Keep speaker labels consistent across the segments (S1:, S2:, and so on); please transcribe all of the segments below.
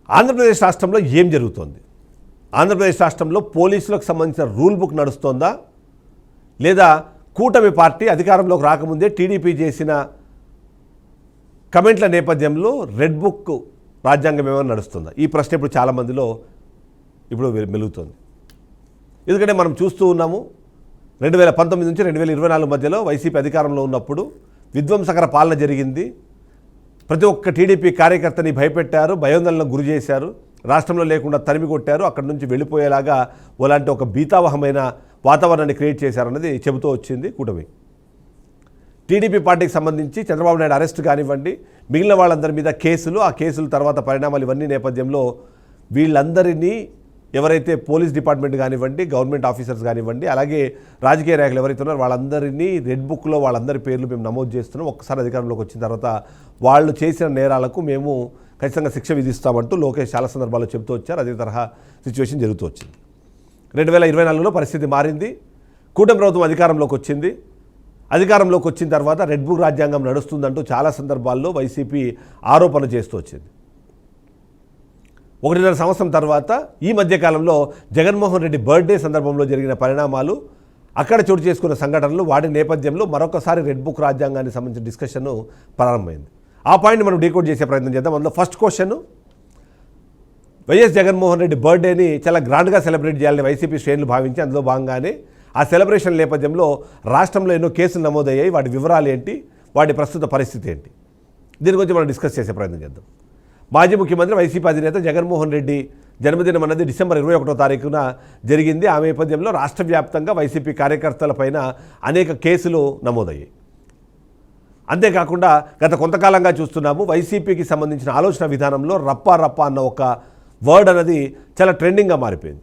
S1: ఆంధ్రప్రదేశ్ రాష్ట్రంలో ఏం జరుగుతోంది? ఆంధ్రప్రదేశ్ రాష్ట్రంలో పోలీసులకు సంబంధించిన రూల్ బుక్ నడుస్తోందా, లేదా కూటమి పార్టీ అధికారంలోకి రాకముందే టీడీపీ చేసిన కమెంట్ల నేపథ్యంలో రెడ్ బుక్ రాజ్యాంగం ఏమైనా నడుస్తుందా? ఈ ప్రశ్న ఇప్పుడు చాలామందిలో ఇప్పుడు మెలుగుతోంది. ఎందుకంటే మనం చూస్తూ ఉన్నాము 2019 నుంచి 2024 మధ్యలో వైసీపీ అధికారంలో ఉన్నప్పుడు విధ్వంసకర పాలన జరిగింది. ప్రతి ఒక్క టీడీపీ కార్యకర్తని భయపెట్టారు, భయోందోళనకు గురి చేశారు, రాష్ట్రంలో లేకుండా తరిమి కొట్టారు, అక్కడి నుంచి వెళ్ళిపోయేలాగా అలాంటి ఒక భీతావహమైన వాతావరణాన్ని క్రియేట్ చేశారన్నది చెబుతూ వచ్చింది కూటమి. టీడీపీ పార్టీకి సంబంధించి చంద్రబాబు నాయుడు అరెస్ట్ కానివ్వండి, మిగిలిన వాళ్ళందరి మీద కేసులు, ఆ కేసుల తర్వాత పరిణామాలు ఇవన్నీ నేపథ్యంలో వీళ్ళందరినీ ఎవరైతే పోలీస్ డిపార్ట్మెంట్ కానివ్వండి, గవర్నమెంట్ ఆఫీసర్స్ కానివ్వండి, అలాగే రాజకీయ నాయకులు ఎవరైతే ఉన్నారో వాళ్ళందరినీ రెడ్ బుక్లో వాళ్ళందరి పేర్లు మేము నమోదు చేస్తున్నాం. ఒక్కసారి అధికారంలోకి వచ్చిన తర్వాత వాళ్ళు చేసిన నేరాలకు మేము ఖచ్చితంగా శిక్ష విధిస్తామంటూ లోకేష్ చాలా సందర్భాల్లో చెబుతూ వచ్చారు. అదే తరహా సిచ్యువేషన్ జరుగుతూ వచ్చింది. 2024లో పరిస్థితి మారింది. కూటమి ప్రభుత్వం అధికారంలోకి వచ్చింది. అధికారంలోకి వచ్చిన తర్వాత రెడ్ బుక్ రాజ్యాంగం నడుస్తుందంటూ చాలా సందర్భాల్లో వైసీపీ ఆరోపణలు చేస్తూ వచ్చింది. 1.5 సంవత్సరం తర్వాత ఈ మధ్యకాలంలో జగన్మోహన్ రెడ్డి బర్త్డే సందర్భంలో జరిగిన పరిణామాలు, అక్కడ చోటు చేసుకున్న సంఘటనలు, వాటి నేపథ్యంలో మరొకసారి రెడ్ బుక్ రాజ్యాంగానికి సంబంధించిన డిస్కషన్ ప్రారంభమైంది. ఆ పాయింట్ మనం డీకోడ్ చేసే ప్రయత్నం చేద్దాం. అందులో ఫస్ట్ క్వశ్చన్, వైఎస్ జగన్మోహన్ రెడ్డి బర్త్డేని చాలా గ్రాండ్గా సెలబ్రేట్ చేయాలని వైసీపీ శ్రేణులు భావించి అందులో భాగంగానే ఆ సెలబ్రేషన్ నేపథ్యంలో రాష్ట్రంలో ఎన్నో కేసులు నమోదయ్యాయి. వాటి వివరాలు ఏంటి, వాటి ప్రస్తుత పరిస్థితి ఏంటి, దీని గురించి మనం డిస్కస్ చేసే ప్రయత్నం చేద్దాం. మాజీ ముఖ్యమంత్రి వైసీపీ అధినేత జగన్మోహన్ రెడ్డి జన్మదినం అన్నది డిసెంబర్ 21వ తారీఖున జరిగింది. ఆ నేపథ్యంలో రాష్ట్ర వ్యాప్తంగా వైసీపీ కార్యకర్తలపైన అనేక కేసులు నమోదయ్యాయి. అంతేకాకుండా గత కొంతకాలంగా చూస్తున్నాము వైసీపీకి సంబంధించిన ఆలోచన విధానంలో రప్పా రప్పా అన్న ఒక వర్డ్ అనేది చాలా ట్రెండింగ్గా మారిపోయింది.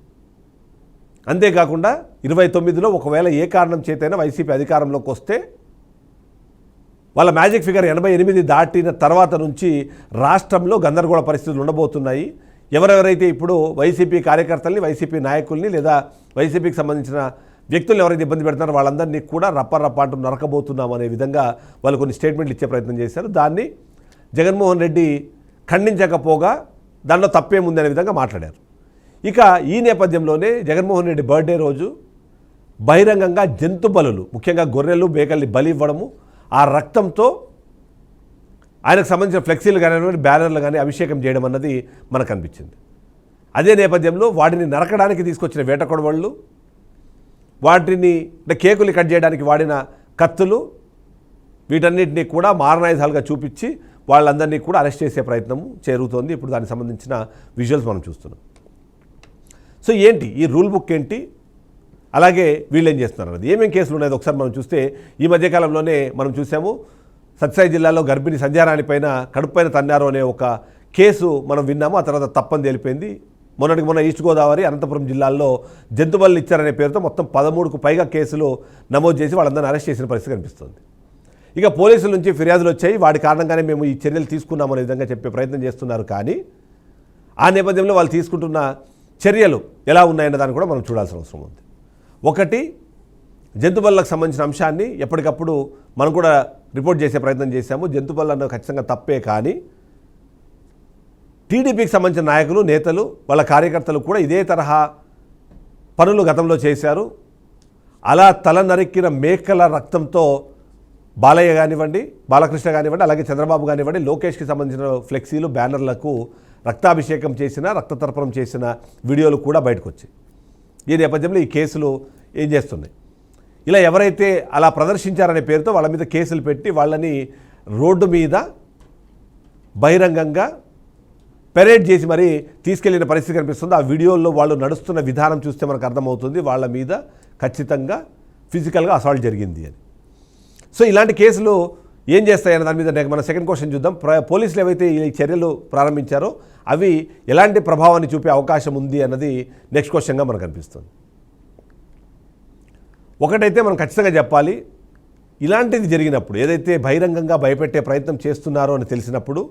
S1: అంతేకాకుండా 29లో ఒకవేళ ఏ కారణం చేతైనా వైసీపీ అధికారంలోకి వస్తే వాళ్ళ మ్యాజిక్ ఫిగర్ 88 దాటిన తర్వాత నుంచి రాష్ట్రంలో గందరగోళ పరిస్థితులు ఉండబోతున్నాయి. ఎవరెవరైతే ఇప్పుడు వైసీపీ కార్యకర్తల్ని, వైసీపీ నాయకుల్ని లేదా వైసీపీకి సంబంధించిన వ్యక్తులు ఎవరైతే ఇబ్బంది పెడుతున్నారో వాళ్ళందరినీ కూడా రప్ప అంటూ నరకబోతున్నాం అనే విధంగా వాళ్ళు కొన్ని స్టేట్మెంట్లు ఇచ్చే ప్రయత్నం చేశారు. దాన్ని జగన్మోహన్ రెడ్డి ఖండించకపోగా దానిలో తప్పేముంది అనే విధంగా మాట్లాడారు. ఇక ఈ నేపథ్యంలోనే జగన్మోహన్ రెడ్డి బర్త్డే రోజు బహిరంగంగా జంతు బలులు, ముఖ్యంగా గొర్రెలు, మేకల్ని బలి ఇవ్వడము, ఆ రక్తంతో ఆయనకు సంబంధించిన ఫ్లెక్సీలు కానీ, బ్యానర్లు కానీ అభిషేకం చేయడం అన్నది మనకు అనిపించింది. అదే నేపథ్యంలో వాటిని నరకడానికి తీసుకొచ్చిన వేటకొడవళ్ళు, వాటిని కేకులు కట్ చేయడానికి వాడిన కత్తులు, వీటన్నిటినీ కూడా మారణాయుధాలుగా చూపించి వాళ్ళందరినీ కూడా అరెస్ట్ చేసే ప్రయత్నం జరుగుతోంది. ఇప్పుడు దానికి సంబంధించిన విజువల్స్ మనం చూస్తున్నాం. సో ఏంటి ఈ రూల్ బుక్ ఏంటి, అలాగే వీళ్ళు ఏం చేస్తున్నారు అన్నది, ఏమేమి కేసులు ఉన్నాయో ఒకసారి మనం చూస్తే ఈ మధ్యకాలంలోనే మనం చూసాము సత్యసాయి జిల్లాలో గర్భిణి సంధ్యారాణి పైన కడుపు తన్నారు అనే ఒక కేసు మనం విన్నాము. ఆ తర్వాత తప్పని తేలిపోయింది. మొన్న ఈస్ట్ గోదావరి, అనంతపురం జిల్లాల్లో జంతుబలు ఇచ్చారనే పేరుతో మొత్తం 13కు పైగా కేసులు నమోదు చేసి వాళ్ళందరినీ అరెస్ట్ చేసిన పరిస్థితి కనిపిస్తుంది. ఇక పోలీసుల నుంచి ఫిర్యాదులు వచ్చాయి, వాటి కారణంగానే మేము ఈ చర్యలు తీసుకున్నామనే విధంగా చెప్పే ప్రయత్నం చేస్తున్నారు. కానీ ఆ నేపథ్యంలో వాళ్ళు తీసుకుంటున్న చర్యలు ఎలా ఉన్నాయన్న దాన్ని కూడా మనం చూడాల్సిన అవసరం ఉంది. ఒకటి, జంతుబలకు సంబంధించిన అంశాన్ని ఎప్పటికప్పుడు మనం కూడా రిపోర్ట్ చేసే ప్రయత్నం చేశాము. జంతుబలు అన్నది ఖచ్చితంగా తప్పే, కానీ టీడీపీకి సంబంధించిన నాయకులు, నేతలు, వాళ్ళ కార్యకర్తలు కూడా ఇదే తరహా పనులు గతంలో చేశారు. అలా తల నరికిన మేకల రక్తంతో బాలయ్య కానివ్వండి, బాలకృష్ణ కానివ్వండి, అలాగే చంద్రబాబు కానివ్వండి, లోకేష్కి సంబంధించిన ఫ్లెక్సీలు, బ్యానర్లకు రక్తాభిషేకం చేసిన, రక్తతర్పణం చేసిన వీడియోలు కూడా బయటకు వచ్చాయి. ఈ నేపథ్యంలో ఈ కేసులు ఏం చేస్తున్నాయి, ఇలా ఎవరైతే అలా ప్రదర్శించారనే పేరుతో వాళ్ళ మీద కేసులు పెట్టి వాళ్ళని రోడ్డు మీద బహిరంగంగా పెరేడ్ చేసి మరీ తీసుకెళ్లిన పరిస్థితి కనిపిస్తుంది. ఆ వీడియోల్లో వాళ్ళు నడుస్తున్న విధానం చూస్తే మనకు అర్థమవుతుంది వాళ్ళ మీద ఖచ్చితంగా ఫిజికల్గా అసాల్ట్ జరిగింది అని. సో ఇలాంటి కేసులు ఏం చేస్తాయన్న దాని మీద మన సెకండ్ క్వశ్చన్ చూద్దాం. పోలీసులు ఏవైతే ఈ చర్యలు ప్రారంభించారో అవి ఎలాంటి ప్రభావాన్ని చూపే అవకాశం ఉంది అన్నది నెక్స్ట్ క్వశ్చన్గా మనకు అనిపిస్తుంది. ఒకటైతే మనం ఖచ్చితంగా చెప్పాలి, ఇలాంటిది జరిగినప్పుడు, ఏదైతే బహిరంగంగా భయపెట్టే ప్రయత్నం చేస్తున్నారో అని తెలిసినప్పుడు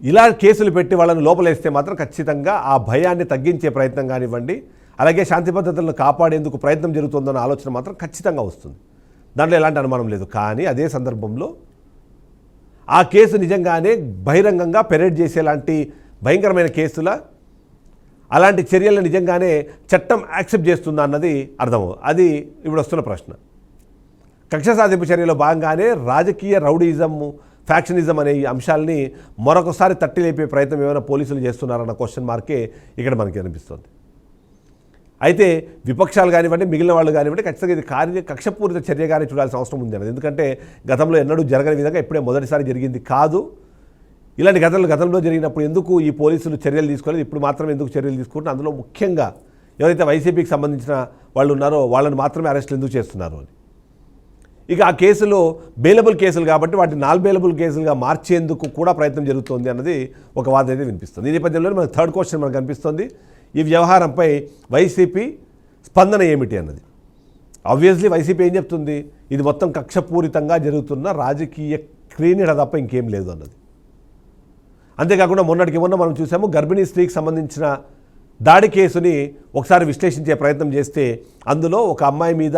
S1: ఇలా కేసులు పెట్టి వాళ్ళని లోపలేస్తే మాత్రం ఖచ్చితంగా ఆ భయాన్ని తగ్గించే ప్రయత్నం కానివ్వండి, అలాగే శాంతి భద్రతలను కాపాడేందుకు ప్రయత్నం జరుగుతుందన్న ఆలోచన మాత్రం ఖచ్చితంగా వస్తుంది. దాంట్లో ఎలాంటి అనుమానం లేదు. కానీ అదే సందర్భంలో ఆ కేసు నిజంగానే బహిరంగంగా పెరేడ్ చేసేలాంటి భయంకరమైన కేసుల అలాంటి చర్యలను నిజంగానే చట్టం యాక్సెప్ట్ చేస్తుందా అన్నది అర్థం. అది ఇప్పుడు వస్తున్న ప్రశ్న. కక్ష సాధింపు చర్యలో భాగంగానే రాజకీయ రౌడీయిజం, ఫ్యాక్షనిజం అనే ఈ అంశాలని మరొకసారి తట్టి లేపే ప్రయత్నం ఏమైనా పోలీసులు చేస్తున్నారన్న క్వశ్చన్ మార్కే ఇక్కడ మనకి అనిపిస్తుంది. అయితే విపక్షాలు కానివ్వండి, మిగిలిన వాళ్ళు కానివ్వండి, ఖచ్చితంగా ఇది కక్షపూరిత చర్యగానే చూడాల్సిన అవసరం ఉంది అన్నది. ఎందుకంటే గతంలో ఎన్నడూ జరగని విధంగా ఇప్పుడే మొదటిసారి జరిగింది కాదు. ఇలాంటి గతంలో జరిగినప్పుడు ఎందుకు ఈ పోలీసులు చర్యలు తీసుకోలేదు, ఇప్పుడు మాత్రం ఎందుకు చర్యలు తీసుకుంటున్నారు, అందులో ముఖ్యంగా ఎవరైతే వైసీపీకి సంబంధించిన వాళ్ళు ఉన్నారో వాళ్ళని మాత్రమే అరెస్టులు ఎందుకు చేస్తున్నారు అని. ఇక ఆ కేసులో బెయిలబుల్ కేసులు కాబట్టి వాటిని నాన్ బెయిలబుల్ కేసులుగా మార్చేందుకు కూడా ప్రయత్నం జరుగుతోంది అన్నది ఒక వాదన అయితే వినిపిస్తుంది. ఈ నేపథ్యంలో మనకు థర్డ్ క్వశ్చన్ మనకు కనిపిస్తుంది, ఈ వ్యవహారంపై వైసీపీ స్పందన ఏమిటి అన్నది. ఆబ్వియస్లీ వైసీపీ ఏం చెప్తుంది, ఇది మొత్తం కక్షపూరితంగా జరుగుతున్న రాజకీయ క్రీనిడ తప్ప ఇంకేం లేదు అన్నది. అంతేకాకుండా మొన్నటికి మొన్న మనం చూసాము, గర్భిణీ స్త్రీకి సంబంధించిన దాడి కేసుని ఒకసారి విశ్లేషించే ప్రయత్నం చేస్తే అందులో ఒక అమ్మాయి మీద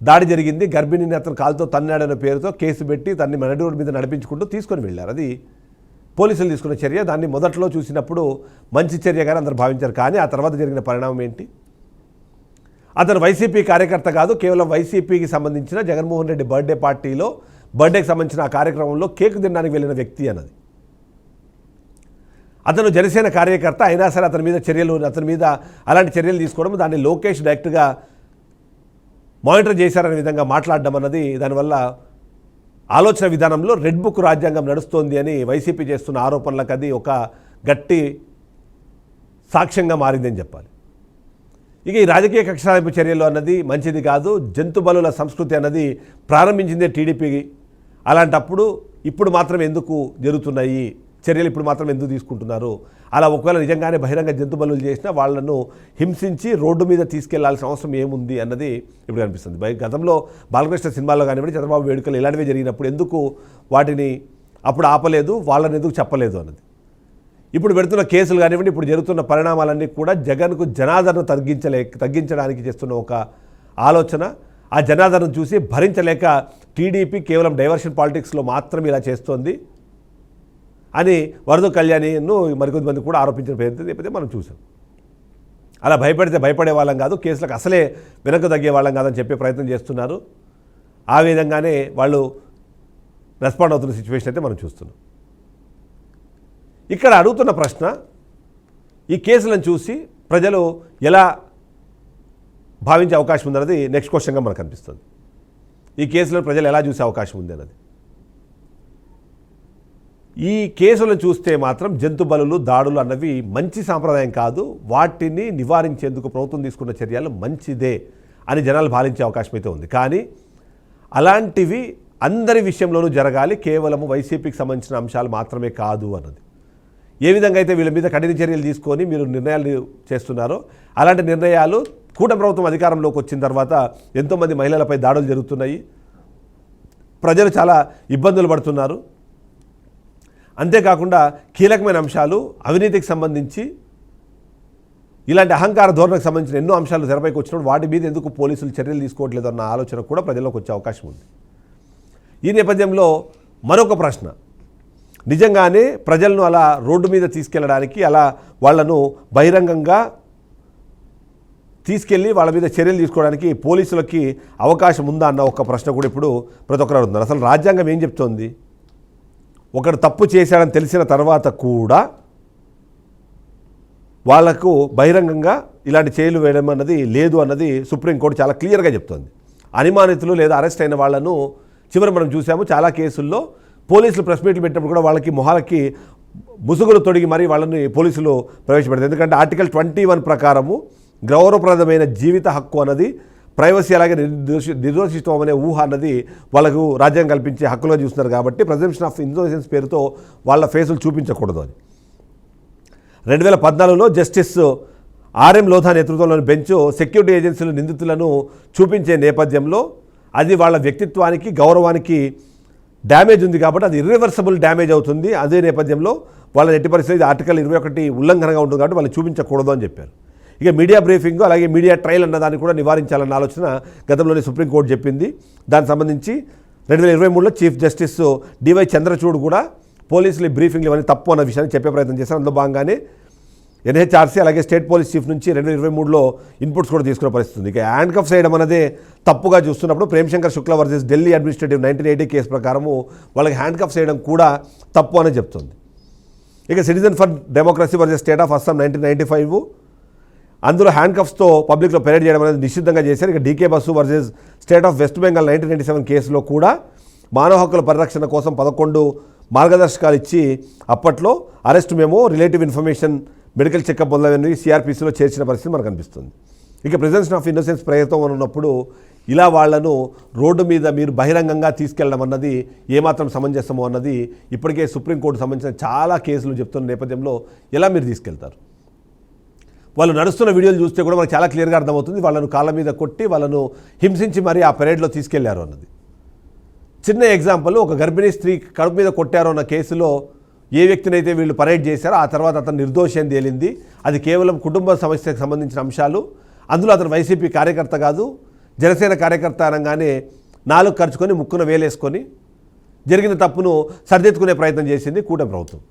S1: దాడి జరిగింది, గర్భిణిని అతను కాలుతో తన్నాడనే పేరుతో కేసు పెట్టి తన్ని మెడ రోడ్డు మీద నడిపించుకుంటూ తీసుకొని వెళ్ళారు. అది పోలీసులు తీసుకున్న చర్య. దాన్ని మొదట్లో చూసినప్పుడు మంచి చర్యగానే అందరూ భావించారు. కానీ ఆ తర్వాత జరిగిన పరిణామం ఏంటి, అతను వైసీపీ కార్యకర్త కాదు, కేవలం వైసీపీకి సంబంధించిన జగన్మోహన్ రెడ్డి బర్త్డేకి సంబంధించిన ఆ కార్యక్రమంలో కేక్ తినడానికి వెళ్ళిన వ్యక్తి అన్నది. అతను జనసేన కార్యకర్త అయినా సరే అతని మీద అలాంటి చర్యలు తీసుకోవడం, దాన్ని లోకేష్ డైరెక్ట్గా మానిటర్ చేశారనే విధంగా మాట్లాడడం అన్నది దానివల్ల ఆలోచన విధానంలో రెడ్ బుక్ రాజ్యాంగం నడుస్తోంది అని వైసీపీ చేస్తున్న ఆరోపణలకు అది ఒక గట్టి సాక్ష్యంగా మారిందని చెప్పాలి. ఇక ఈ రాజకీయ కక్ష సాధింపు చర్యలు అన్నది మంచిది కాదు. జంతు బలుల సంస్కృతి అన్నది ప్రారంభించిందే టీడీపీ. అలాంటప్పుడు ఇప్పుడు మాత్రం ఎందుకు జరుగుతున్నాయి చర్యలు, ఇప్పుడు మాత్రం ఎందుకు తీసుకుంటున్నారు? అలా ఒకవేళ నిజంగానే బహిరంగ జంతు బలులు చేసినా వాళ్లను హింసించి రోడ్డు మీద తీసుకెళ్లాల్సిన అవసరం ఏముంది అన్నది ఇప్పుడు కనిపిస్తుంది. గతంలో బాలకృష్ణ సినిమాలో కానివ్వండి, చంద్రబాబు వేడుకలు ఇలాంటివే జరిగినప్పుడు ఎందుకు వాటిని అప్పుడు ఆపలేదు, వాళ్ళని ఎందుకు చెప్పలేదు అన్నది. ఇప్పుడు పెడుతున్న కేసులు కానివ్వండి, ఇప్పుడు జరుగుతున్న పరిణామాలన్నీ కూడా జగన్కు జనాదరణ తగ్గించడానికి చేస్తున్న ఒక ఆలోచన. ఆ జనాదరణ చూసి భరించలేక టీడీపీ కేవలం డైవర్షన్ పాలిటిక్స్లో మాత్రం ఇలా చేస్తోంది అని వరద కళ్యాణిను మరికొద్ది మంది కూడా ఆరోపించిన ప్రయత్నం లేకపోతే మనం చూసాం. అలా భయపడే వాళ్ళం కాదు, కేసులకు అసలే వెనక్కు తగ్గే వాళ్ళం కాదని చెప్పే ప్రయత్నం చేస్తున్నారు. ఆ విధంగానే వాళ్ళు రెస్పాండ్ అవుతున్న సిచ్యువేషన్ అయితే మనం చూస్తున్నాం. ఇక్కడ అడుగుతున్న ప్రశ్న, ఈ కేసులను చూసి ప్రజలు ఎలా భావించే అవకాశం ఉందన్నది నెక్స్ట్ క్వశ్చన్గా మనకు అనిపిస్తుంది. ఈ కేసులను ప్రజలు ఎలా చూసే అవకాశం ఉంది అన్నది. ఈ కేసులను చూస్తే మాత్రం జంతు బలులు, దాడులు అన్నవి మంచి సాంప్రదాయం కాదు. వాటిని నివారించేందుకు ప్రభుత్వం తీసుకున్న చర్యలు మంచిదే అని జనాలు భావించే అవకాశం అయితే ఉంది. కానీ అలాంటివి అందరి విషయంలోనూ జరగాలి, కేవలము వైసీపీకి సంబంధించిన అంశాలు మాత్రమే కాదు అన్నది. ఏ విధంగా అయితే వీళ్ళ మీద కఠిన చర్యలు తీసుకొని మీరు నిర్ణయాలు చేస్తున్నారో అలాంటి నిర్ణయాలు కూటమి ప్రభుత్వం అధికారంలోకి వచ్చిన తర్వాత ఎంతోమంది మహిళలపై దాడులు జరుగుతున్నాయి, ప్రజలు చాలా ఇబ్బందులు పడుతున్నారు. అంతేకాకుండా కీలకమైన అంశాలు, అవినీతికి సంబంధించి ఇలాంటి అహంకార ధోరణకు సంబంధించిన ఎన్నో అంశాలు తెరపైకి వచ్చినప్పుడు వాటి మీద ఎందుకు పోలీసులు చర్యలు తీసుకోవట్లేదు అన్న ఆలోచన కూడా ప్రజల్లోకి వచ్చే అవకాశం ఉంది. ఈ నేపథ్యంలో మరొక ప్రశ్న, నిజంగానే ప్రజలను అలా రోడ్డు మీద తీసుకెళ్ళడానికి, అలా వాళ్లను బహిరంగంగా తీసుకెళ్ళి వాళ్ళ మీద చర్యలు తీసుకోవడానికి పోలీసులకి అవకాశం ఉందా అన్న ఒక ప్రశ్న కూడా ఇప్పుడు ప్రతి ఒక్కరు అడుగుతున్నారు. అసలు రాజ్యాంగం ఏం చెప్తోంది? ఒకడు తప్పు చేశాడని తెలిసిన తర్వాత కూడా వాళ్లకు బహిరంగంగా ఇలాంటి చర్యలు వేయడం అన్నది లేదు అన్నది సుప్రీంకోర్టు చాలా క్లియర్గా చెప్తోంది. అనుమానితులు లేదా అరెస్ట్ అయిన వాళ్లను చివరి మనం చూసాము చాలా కేసుల్లో పోలీసులు ప్రెస్ మీట్లు పెట్టినప్పుడు కూడా వాళ్ళకి మొహాలకి ముసుగులు తొడిగి మరీ వాళ్ళని పోలీసులు ప్రవేశపెడతారు. ఎందుకంటే ఆర్టికల్ 21 ప్రకారము గౌరవప్రదమైన జీవిత హక్కు అన్నది, ప్రైవసీ అలాగే నిర్దోషిత్వం అనే ఊహ అన్నది వాళ్ళకు రాజ్యాంగం కల్పించే హక్కులో చూస్తున్నారు. కాబట్టి ప్రిజంప్షన్ ఆఫ్ ఇన్నోసెన్స్ పేరుతో వాళ్ళ ఫేసులు చూపించకూడదు అని 2014లో జస్టిస్ ఆర్ఎం లోధా నేతృత్వంలోని బెంచ్ సెక్యూరిటీ ఏజెన్సీలు నిందితులను చూపించే నేపథ్యంలో అది వాళ్ళ వ్యక్తిత్వానికి, గౌరవానికి డ్యామేజ్ ఉంది కాబట్టి అది ఇర్రివర్సబుల్ డ్యామేజ్ అవుతుంది. అదే నేపథ్యంలో వాళ్ళ ఎట్టి పరిస్థితి ఆర్టికల్ 21 ఉల్లంఘనగా ఉంటుంది కాబట్టి వాళ్ళు చూపించకూడదు అని చెప్పారు. ఇక మీడియా బ్రీఫింగ్ అలాగే మీడియా ట్రయల్ అన్న దాన్ని కూడా నివారించాలన్న ఆలోచన గతంలోనే సుప్రీంకోర్టు చెప్పింది. దానికి సంబంధించి 2023లో చీఫ్ జస్టిస్ డివై చంద్రచూడ్ కూడా పోలీసులు బ్రీఫింగ్లు ఇవన్నీ తప్పు అన్న విషయాన్ని చెప్పే ప్రయత్నం చేశారు. అందులో భాగంగానే ఎన్హెచ్ఆర్సీ అలాగే స్టేట్ పోలీస్ చీఫ్ నుంచి 2023లో ఇన్పుట్స్ కూడా తీసుకునే పరిస్థితి ఉంది. ఇక హ్యాండ్ కఫ్స్ వేయడం అనేది తప్పుగా చూస్తున్నప్పుడు Premshankar Shukla versus Delhi administrative 1980 case ప్రకారము వాళ్ళకి హ్యాండ్ కఫ్స్ వేయడం కూడా తప్పు అని చెప్తుంది. ఇక citizen for democracy versus state of Assam 1995 అందులో హ్యాండ్ కఫ్స్తో పబ్లిక్లో పెరేడ్ చేయడం అనేది నిషిద్ధంగా చేశారు. ఇక DK Basu versus state of West Bengal 1997 కేసులో కూడా మానవ హక్కుల పరిరక్షణ కోసం 11 మార్గదర్శకాలు ఇచ్చి అప్పట్లో arrest memo, relative information, medical checkup మొదలైనవి సిఆర్పిసిలో చేర్చిన పరిస్థితి మనకు కనిపిస్తుంది. ఇక ప్రిజంప్షన్ ఆఫ్ ఇన్నోసెన్స్ ప్రయత్నం ఉన్నప్పుడు ఇలా వాళ్లను రోడ్డు మీద మీరు బహిరంగంగా తీసుకెళ్లడం అన్నది ఏమాత్రం సమంజసమో అన్నది ఇప్పటికే సుప్రీంకోర్టు సంబంధించిన చాలా కేసులు చెప్తున్న నేపథ్యంలో ఎలా మీరు తీసుకెళ్తారు? వాళ్ళు నడుస్తున్న వీడియోలు చూస్తే కూడా మనకు చాలా క్లియర్గా అర్థమవుతుంది. వాళ్ళను కాళ్ళ మీద కొట్టి వాళ్ళను హింసించి మరీ ఆ పెరేడ్లో తీసుకెళ్లారు అన్నది. చిన్న ఎగ్జాంపుల్, ఒక గర్భిణీ స్త్రీ కడుపు మీద కొట్టారో అన్న కేసులో ఏ వ్యక్తినైతే వీళ్ళు పరేడ్ చేశారో ఆ తర్వాత అతను నిర్దోషి అని తేలింది. అది కేవలం కుటుంబ సమస్యకు సంబంధించిన అంశాలు. అందులో అతను వైసీపీ కార్యకర్త కాదు, జనసేన కార్యకర్త అనగానే నాలుగు ఖర్చుకొని ముక్కున వేలేసుకొని జరిగిన తప్పును సరిదిద్దుకునే ప్రయత్నం చేసింది కూటమి ప్రభుత్వం.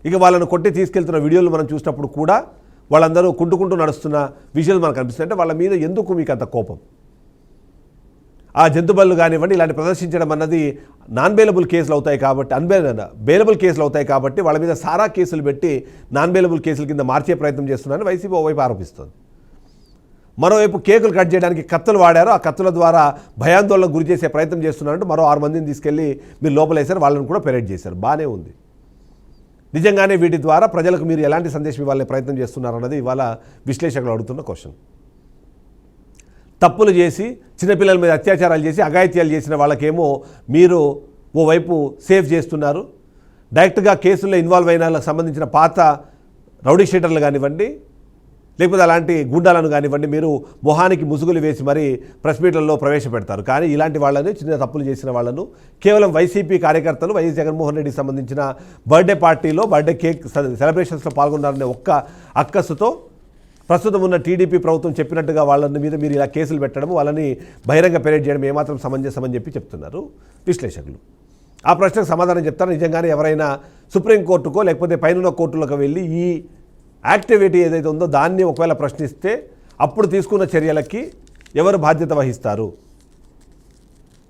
S1: ఇక వాళ్ళను కొట్టి తీసుకెళ్తున్న వీడియోలు మనం చూసినప్పుడు కూడా వాళ్ళందరూ కుంటుకుంటూ నడుస్తున్న విజువల్ మనకు కనిపిస్తుంది. అంటే వాళ్ళ మీద ఎందుకు మీకు అంత కోపం? ఆ జంతుబళ్ళు కానివ్వండి ఇలాంటి ప్రదర్శించడం అన్నది నాన్ బెయిలబుల్ కేసులు అవుతాయి కాబట్టి, బెయిలబుల్ కేసులు అవుతాయి కాబట్టి వాళ్ళ మీద సారా కేసులు పెట్టి నాన్ బెయిలబుల్ కేసుల కింద మార్చే ప్రయత్నం చేస్తున్నారని వైసీపీ ఓవైపు ఆరోపిస్తుంది. మరోవైపు కేకులు కట్ చేయడానికి కత్తులు వాడారు, ఆ కత్తుల ద్వారా భయాందోళనకు గురి చేసే ప్రయత్నం చేస్తున్నారంటూ మరో 6 మందిని తీసుకెళ్లి మీరు లోపలేశారు, వాళ్ళని కూడా పెరేడ్ చేశారు. బాగానే ఉంది. నిజంగానే వీటి ద్వారా ప్రజలకు మీరు ఎలాంటి సందేశం ఇవ్వాలనే ప్రయత్నం చేస్తున్నారన్నది ఇవాళ విశ్లేషకులు అడుగుతున్న క్వశ్చన్. తప్పులు చేసి చిన్నపిల్లల మీద అత్యాచారాలు చేసి అఘాయిత్యాలు చేసిన వాళ్ళకేమో మీరు ఓవైపు సేఫ్ చేస్తున్నారు. డైరెక్ట్గా కేసుల్లో ఇన్వాల్వ్ అయిన వాళ్ళకి సంబంధించిన పాత రౌడీ షీటర్లు కానివ్వండి లేకపోతే అలాంటి గుండాలను కానివ్వండి మీరు మొహానికి ముసుగులు వేసి మరీ ప్రెస్ మీట్లలో ప్రవేశపెడతారు. కానీ ఇలాంటి వాళ్ళని, చిన్న తప్పులు చేసిన వాళ్ళను కేవలం వైసీపీ కార్యకర్తలు వైఎస్ జగన్మోహన్ రెడ్డికి సంబంధించిన బర్త్డే పార్టీలో బర్త్డే కేక్ సెలబ్రేషన్స్లో పాల్గొన్నారనే ఒక్క అక్కసుతో ప్రస్తుతం ఉన్న టీడీపీ ప్రభుత్వం చెప్పినట్టుగా వాళ్ళ మీద మీరు ఇలా కేసులు పెట్టడం, వాళ్ళని బహిరంగ పెరేడ్ చేయడం ఏమాత్రం సమంజసమని చెప్తున్నారు విశ్లేషకులు. ఆ ప్రశ్నకు సమాధానం చెప్తారు. నిజంగానే ఎవరైనా సుప్రీంకోర్టుకో లేకపోతే పైన కోర్టులకు వెళ్ళి ఈ యాక్టివిటీ ఏదైతే ఉందో దాన్ని ఒకవేళ ప్రశ్నిస్తే అప్పుడు తీసుకున్న చర్యలకి ఎవరు బాధ్యత వహిస్తారు?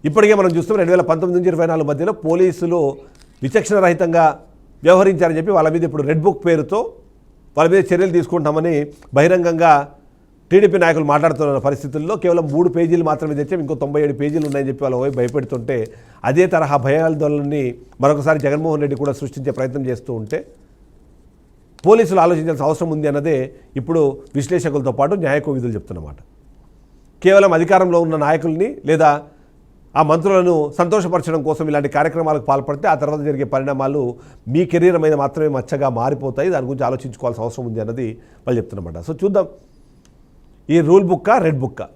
S1: ఇప్పటికే మనం చూస్తాం 2019 నుంచి 2024 మధ్యలో పోలీసులు విచక్షణరహితంగా వ్యవహరించారని చెప్పి వాళ్ళ మీద ఇప్పుడు రెడ్ బుక్ పేరుతో వాళ్ళ మీద చర్యలు తీసుకుంటామని బహిరంగంగా టీడీపీ నాయకులు మాట్లాడుతున్న పరిస్థితుల్లో కేవలం 3 పేజీలు మాత్రమే తెచ్చాం, ఇంకో 97 పేజీలు ఉన్నాయని చెప్పి వాళ్ళ వైపు భయపెడుతుంటే అదే తరహా భయాందోళనని మరొకసారి జగన్మోహన్ రెడ్డి కూడా సృష్టించే ప్రయత్నం చేస్తూ ఉంటే పోలీసులు ఆలోచించాల్సిన అవసరం ఉంది అన్నదే ఇప్పుడు విశ్లేషకులతో పాటు న్యాయకోవిధులు చెప్తున్నమాట. కేవలం అధికారంలో ఉన్న నాయకుల్ని లేదా ఆ మంత్రులను సంతోషపరచడం కోసం ఇలాంటి కార్యక్రమాలకు పాల్పడితే ఆ తర్వాత జరిగే పరిణామాలు మీ కెరీర్ మీద మాత్రమే మచ్చగా మారిపోతాయి. దాని గురించి ఆలోచించుకోవాల్సిన అవసరం ఉంది అన్నది వాళ్ళు చెప్తున్నమాట. సో చూద్దాం, ఈ రూల్ బుక్కా రెడ్ బుక్కా,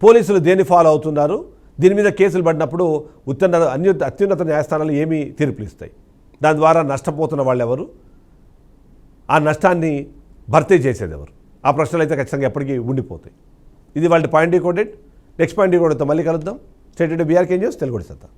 S1: పోలీసులు దేన్ని ఫాలో అవుతున్నారు, దీని మీద కేసులు పడినప్పుడు అత్యున్నత న్యాయస్థానాలు ఏమి తీర్పులు ఇస్తాయి, దాని ద్వారా నష్టపోతున్న వాళ్ళు ఎవరు, ఆ నష్టాన్ని భర్తీ చేసేది ఎవరు? ఆ ప్రశ్నలు అయితే ఖచ్చితంగా ఎప్పటికీ ఉండిపోతాయి. ఇది వాళ్ళ పాయింట్ డీకోడెడ్. నెక్స్ట్ పాయింట్ డీకోడెడ్తో మళ్ళీ కలుద్దాం. స్టేట్ బీఆర్కే న్యూస్ తెలుగు సత్తా.